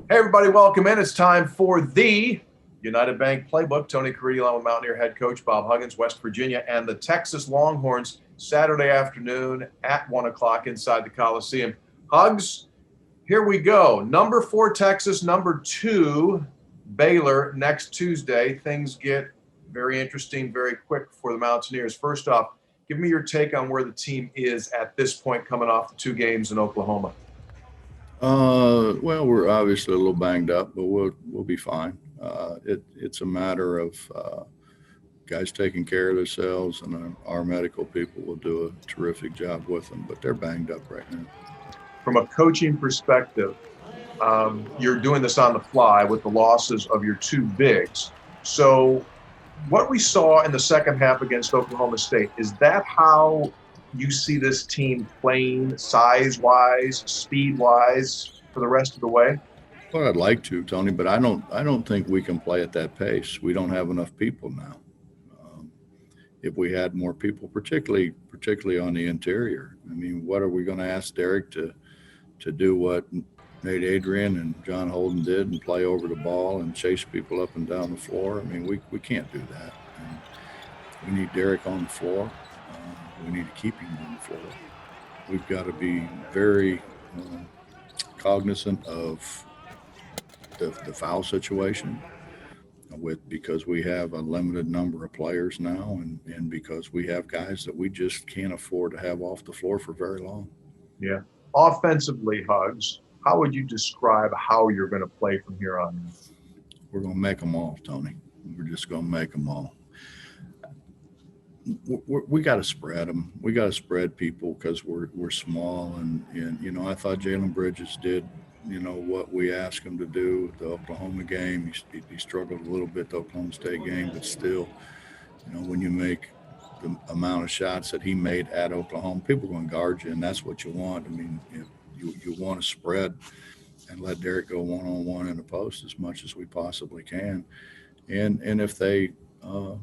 Hey, everybody, welcome in. It's time for the United Bank Playbook. Tony Caridi, along with Mountaineer head coach Bob Huggins, West Virginia, and the Texas Longhorns, Saturday afternoon at 1 o'clock inside the Coliseum. Hugs, here we go. Number 4, Texas. Number 2, Baylor next Tuesday. Things get very interesting very quick for the Mountaineers. First off, give me your take on where the team is at this point coming off the 2 games in Oklahoma. Well, we're obviously a little banged up, but we'll be fine. It's a matter of guys taking care of themselves, and our medical people will do a terrific job with them. But they're banged up right now. From a coaching perspective, you're doing this on the fly with the losses of your 2 bigs. So what we saw in the second half against Oklahoma State, is that how you see this team playing size-wise, speed-wise for the rest of the way? Well, I'd like to, Tony, but I don't think we can play at that pace. We don't have enough people now. If we had more people, particularly on the interior, I mean, what are we going to ask Derek to do what Nate Adrian and John Holden did and play over the ball and chase people up and down the floor? I mean, we can't do that. And we need Derek on the floor. We need to keep him on the floor. We've got to be very cognizant of the foul situation because we have a limited number of players now, and because we have guys that we just can't afford to have off the floor for very long. Yeah. Offensively, Hugs, how would you describe how you're going to play from here on? We're going to make them all, Tony. We're just going to make them all. We got to spread them. We got to spread people because we're small, and I thought Jalen Bridges did what we asked him to do. The Oklahoma game, he struggled a little bit the Oklahoma State game, but still, when you make the amount of shots that he made at Oklahoma, people are going to guard you, and that's what you want. I mean, you want to spread and let Derek go one-on-one in the post as much as we possibly can, and if they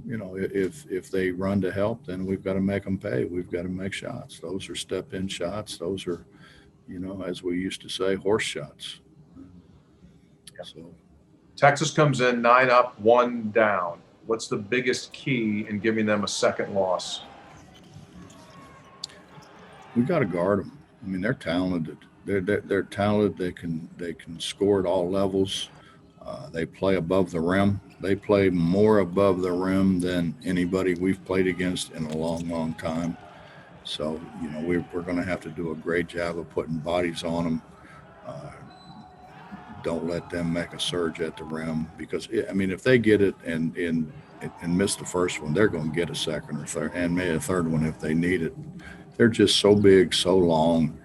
if they run to help, then we've got to make them pay. We've got to make shots. Those are step-in shots. Those are, as we used to say, horse shots. So, Texas comes in 9 up, 1 down. What's the biggest key in giving them a second loss? We got to guard them. I mean, they're talented. They're talented. They can score at all levels. They play above the rim. They play more above the rim than anybody we've played against in a long, long time. So, we're going to have to do a great job of putting bodies on them. Don't let them make a surge at the rim because, if they get it and miss the first one, they're going to get a second or third and maybe a third one if they need it. They're just so big, so long,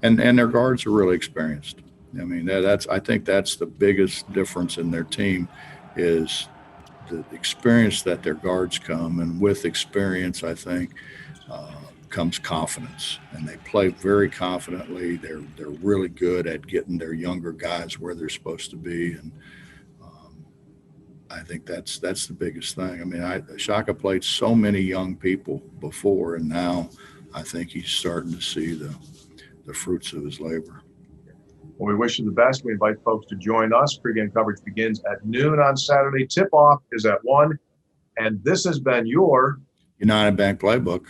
and their guards are really experienced. I mean, I think that's the biggest difference in their team is the experience that their guards come, and with experience, I think, comes confidence, and they play very confidently. They're really good at getting their younger guys where they're supposed to be, and I think that's the biggest thing. I mean, Shaka played so many young people before, and now I think he's starting to see the fruits of his labor. Well, we wish you the best. We invite folks to join us. Pre-game coverage begins at noon on Saturday. Tip-off is at 1. And this has been your United Bank Playbook.